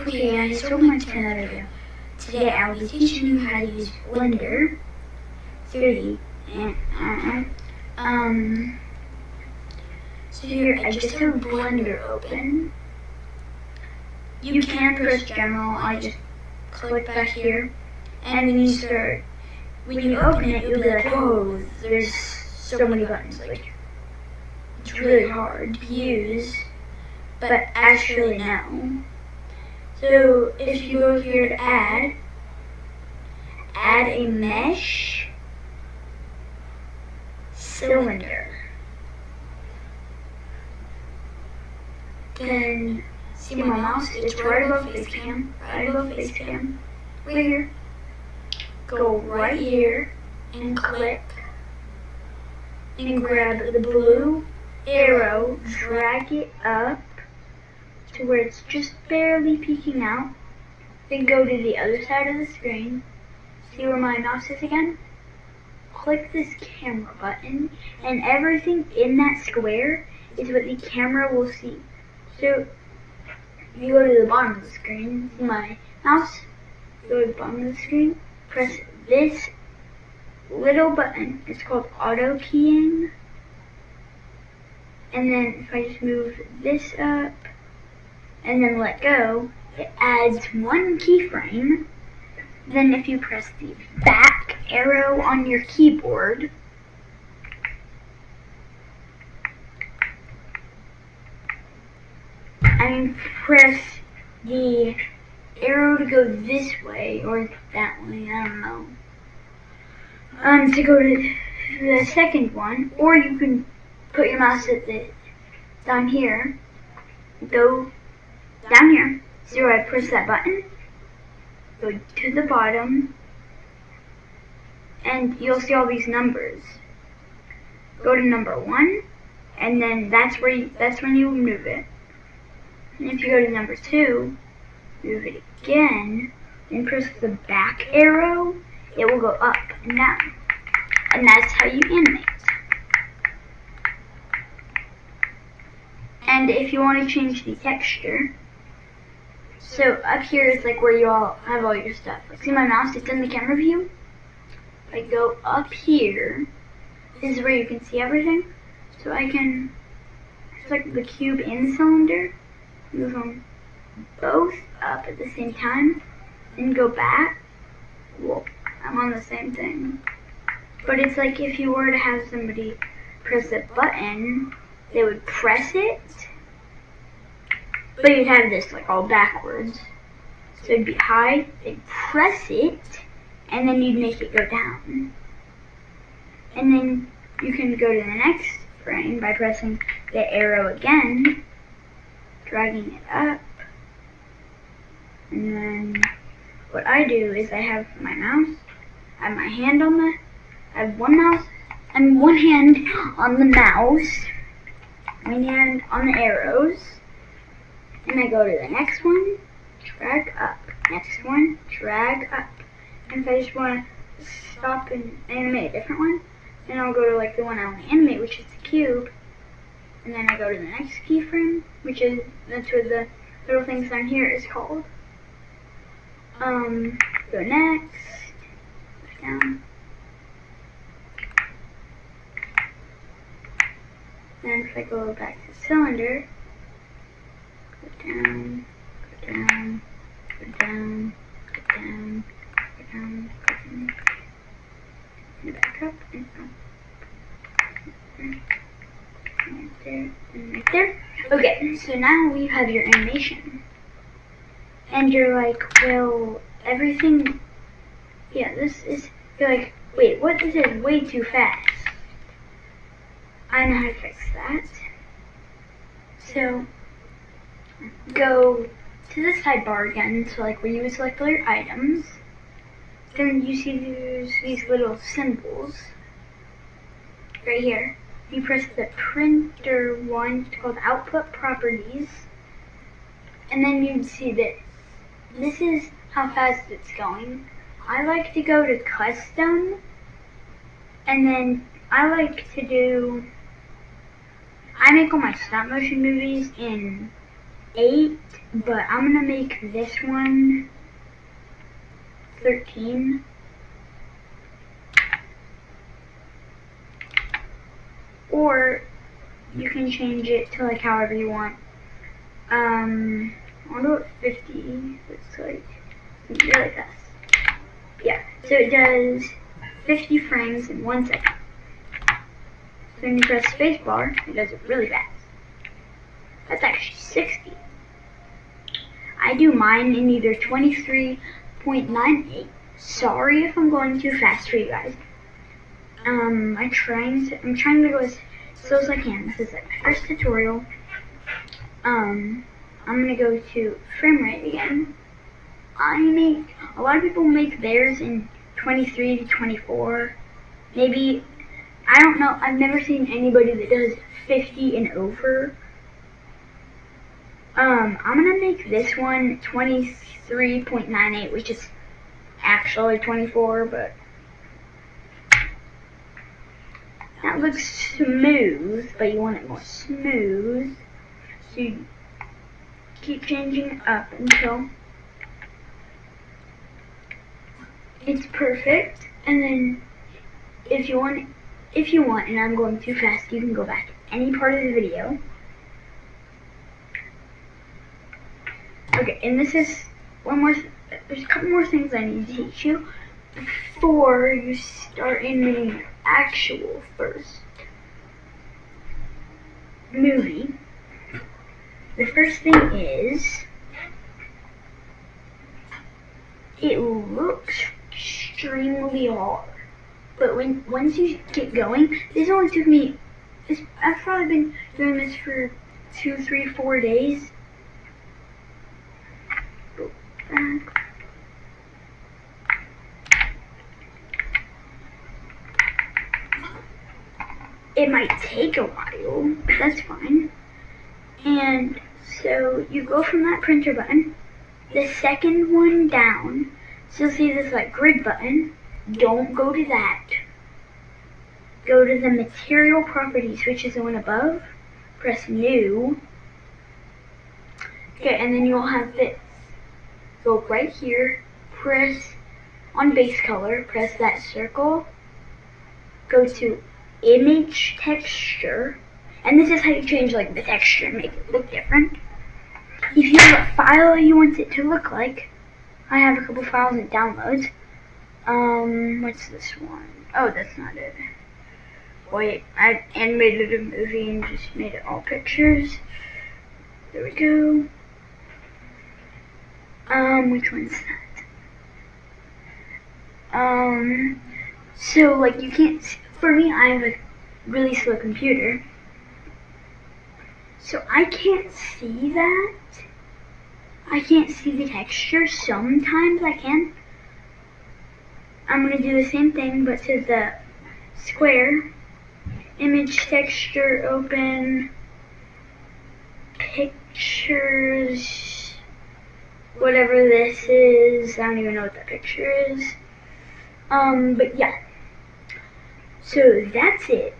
Okay guys, welcome back to another video. Today I will be teaching you how to use Blender 3D and so here I just have Blender open. You can press general, I just click back here, and when you open it you'll be like, whoa, there's so many buttons, like it's really hard to use, but actually no. So if you go here to add a mesh cylinder, then see my mouse, it's right above Facecam, right here. Go right here and click and grab the blue arrow, drag it up to where it's just barely peeking out, then go to the other side of the screen, see where my mouse is again, click this camera button, and everything in that square is what the camera will see. So you go to the bottom of the screen, see my mouse, go to the bottom of the screen, press this little button, it's called auto keying, and then if I just move this up, and then let go, it adds one keyframe. Then if you press the back arrow on your keyboard, and press the arrow to go this way or that way, I don't know. To go to the second one, or you can put your mouse at down here, go down here, see where I press that button, go to the bottom, and you'll see all these numbers. Go to number 1, and then that's when you move it. And if you go to number 2, move it again, and press the back arrow, it will go up and down. And that's how you animate. And if you want to change the texture, so up here is like where you all have all your stuff. Like, see my mouse, it's in the camera view. If I go up here, this is where you can see everything. So I can select the cube and the cylinder, move them both up at the same time, and go back. Well, I'm on the same thing. But it's like if you were to have somebody press a button, they would press it, but you'd have this like all backwards. So it'd be high, they'd press it, and then you'd make it go down. And then you can go to the next frame by pressing the arrow again, dragging it up. And then what I do is I have my mouse, I have my hand on the, I have one mouse and one hand on the mouse, one hand on the arrows, and I go to the next one, drag up, next one, drag up. And if I just want to stop and animate a different one, then I'll go to like the one I want to animate, which is the cube, and then I go to the next keyframe, that's what the little things down here is called. Go next, down. Then if I go back to cylinder, go down, go down, go down, go down, go down, go down, and back up, and up. Right there, and right there. Okay, so now we have your animation. And you're like, well, everything, yeah, you're like, wait, what is it way too fast? I know how to fix that. So, go to the sidebar again, so like where you would select all your items. Then you see these little symbols right here. You press the printer one, it's called output properties, and then you'd see this. This is how fast it's going. I like to go to custom, and then I like to do, I make all my stop motion movies in 8, but I'm gonna make this one 13. Or you can change it to like however you want. I'll do it 50. It's like really fast. Yeah, so it does 50 frames in 1 second. So when you press spacebar, it does it really fast. That's actually 60. I do mine in either 23.98. Sorry if I'm going too fast for you guys. I'm trying to go as slow as I can. This is like my first tutorial. I'm gonna go to frame rate again. A lot of people make theirs in 23 to 24. Maybe, I don't know, I've never seen anybody that does 50 and over. I'm gonna make this one 23.98, which is actually 24, but that looks smooth, but you want it more smooth. So you keep changing it up until it's perfect. And then if you want, and I'm going too fast, you can go back any part of the video. Okay, and this is one more, there's a couple more things I need to teach you before you start animating your actual first movie. The first thing is, it looks extremely hard, but once you get going, this only took me, I've probably been doing this for 2, 3, 4 days. Go back. It might take a while, but that's fine. And so you go from that printer button, the second one down, so you'll see this like grid button. Don't go to that. Go to the material properties, which is the one above. Press new. Okay, and then you'll have this. Go right here, press on base color, press that circle, go to image texture, and this is how you change like the texture and make it look different. If you have a file you want it to look like, I have a couple files it downloads. What's this one? Oh, that's not it. Wait, I animated a movie and just made it all pictures. There we go. Which one's that? So like you can't, for me I have a really slow computer, so I can't see that. I can't see the texture. Sometimes I can. I'm going to do the same thing, but to the square, image texture, open, pictures, whatever this is. I don't even know what that picture is. But yeah. So that's it.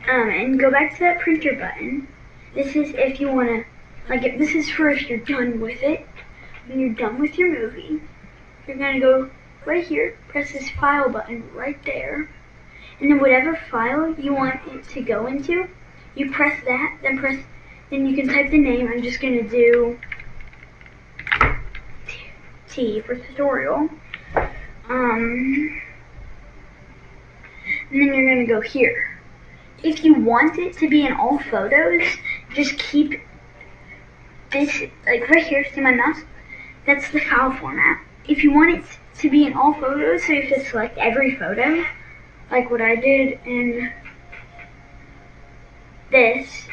And go back to that printer button. This is if you want to, like, this is for if you're done with it. When you're done with your movie, you're going to go right here, press this file button right there, and then whatever file you want it to go into, you press that, then you can type the name. I'm just going to do T for tutorial. And then you're going to go here. If you want it to be in all photos, just keep this, like right here, see my mouse? That's the file format. If you want it to be in all photos, so you have to select every photo, like what I did in this.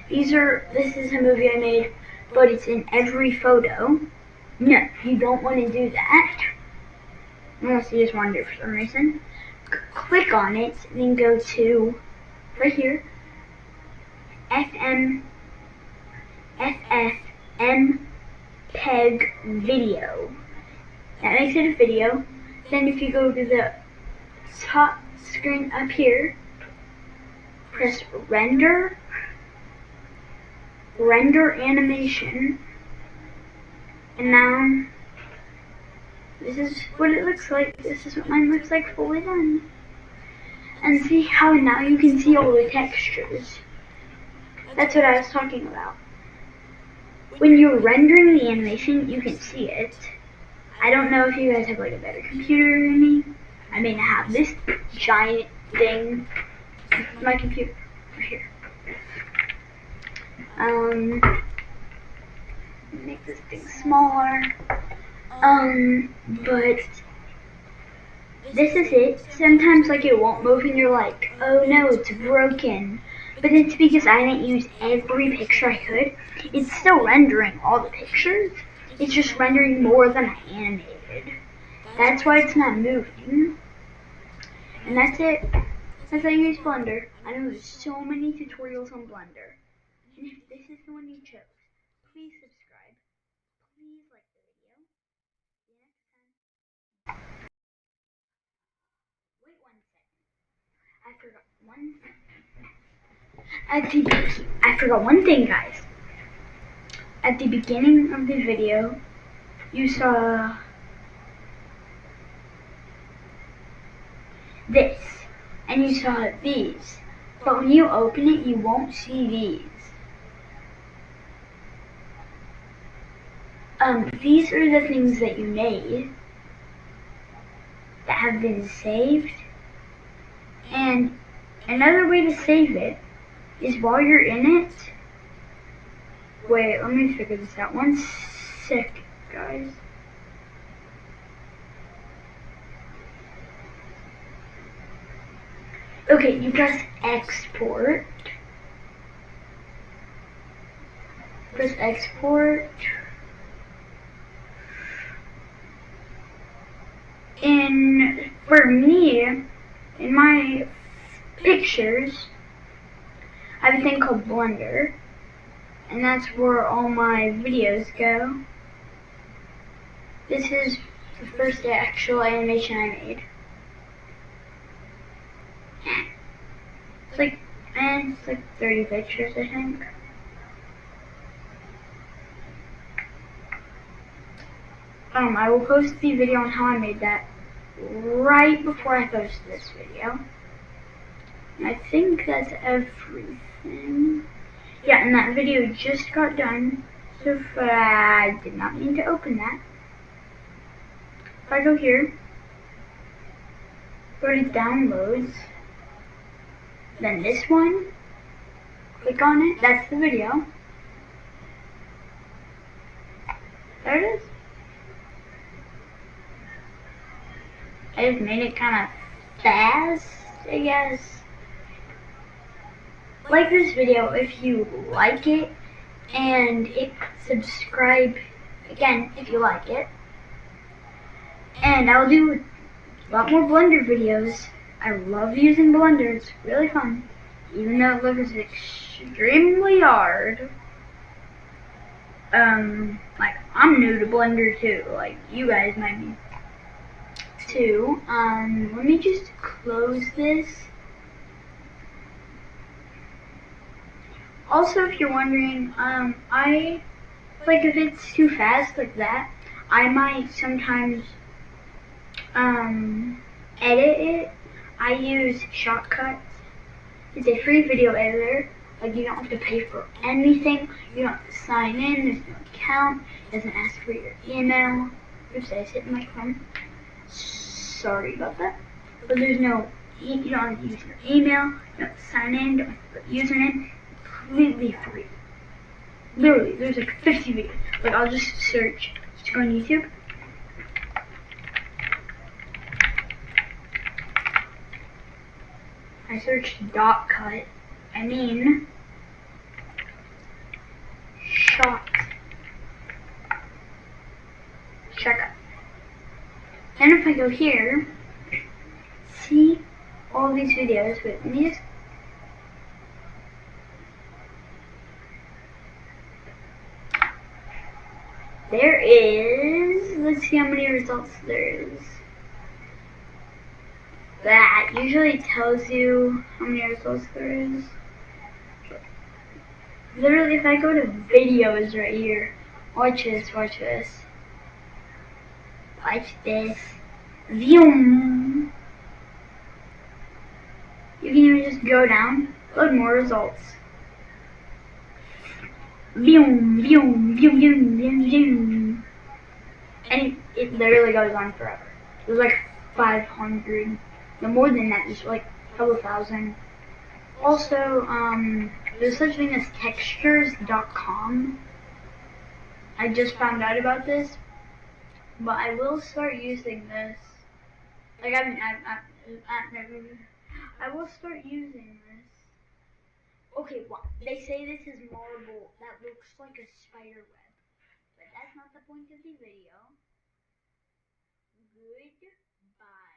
This is a movie I made, but it's in every photo. No, you don't want to do that. Unless you just want to do it for some reason. Click on it, and then go to, right here, FFmpeg video. That makes it a video. Then if you go to the top screen up here, press render, render animation, and now this is what it looks like. This is what mine looks like fully done. And see how now you can see all the textures. That's what I was talking about. When you're rendering the animation, you can see it. I don't know if you guys have like a better computer than me. I mean, I have this giant thing. My computer right here. Make this thing smaller. But this is it. Sometimes like it won't move and you're like, oh no, it's broken. But it's because I didn't use every picture I could. It's still rendering all the pictures. It's just rendering more than I animated. That's why it's not moving. And that's it. That's how you use Blender. I know there's so many tutorials on Blender. And if this is the one you chose, please subscribe. Please like the video. See you next time. Wait 1 second. I forgot one thing, guys. At the beginning of the video, you saw this, and you saw these. But when you open it, you won't see these. These are the things that you made that have been saved. And another way to save it is while you're in it. Wait, let me figure this out. 1 sec, guys. Okay, you press export. Press export. And for me, in my pictures, I have a thing called Blender. And that's where all my videos go. This is the first actual animation I made. It's like 30 pictures, I think. I will post the video on how I made that right before I post this video. And I think that's everything. Yeah, and that video just got done. So if I did not mean to open that. If I go here, go to downloads, then this one, click on it, that's the video. There it is. I just made it kind of fast, I guess. Like this video if you like it, and subscribe again if you like it. And I'll do a lot more Blender videos. I love using Blender, it's really fun. Even though it looks extremely hard. Like, I'm new to Blender too, like you guys might be too. Let me just close this. Also, if you're wondering, if it's too fast like that, I might sometimes, edit it. I use Shotcuts. It's a free video editor. Like, you don't have to pay for anything. You don't have to sign in. There's no account. It doesn't ask for your email. Oops, I just hit the microphone. Sorry about that. But there's no, you don't have to use your email. You don't have to sign in. You don't have to put username. Completely free. Literally, there's like 50 videos. Like, I'll just search. Just go on YouTube. I searched dot cut. I mean shot. Check. And if I go here, see all these videos with me. There is, let's see how many results there is. That usually tells you how many results there is. Literally, if I go to videos right here, watch this, watch this, watch this. Vroom. You can even just go down, load more results. Vroom, vroom, vroom, vroom, vroom, vroom. And it literally goes on forever. It was like 500, no more than that, just like a couple thousand. Also, there's such thing as textures.com. I just found out about this, but I will start using this. Like I will start using this. Okay, well, they say this is marble that looks like a spider web, but that's not the point of the video. Goodbye.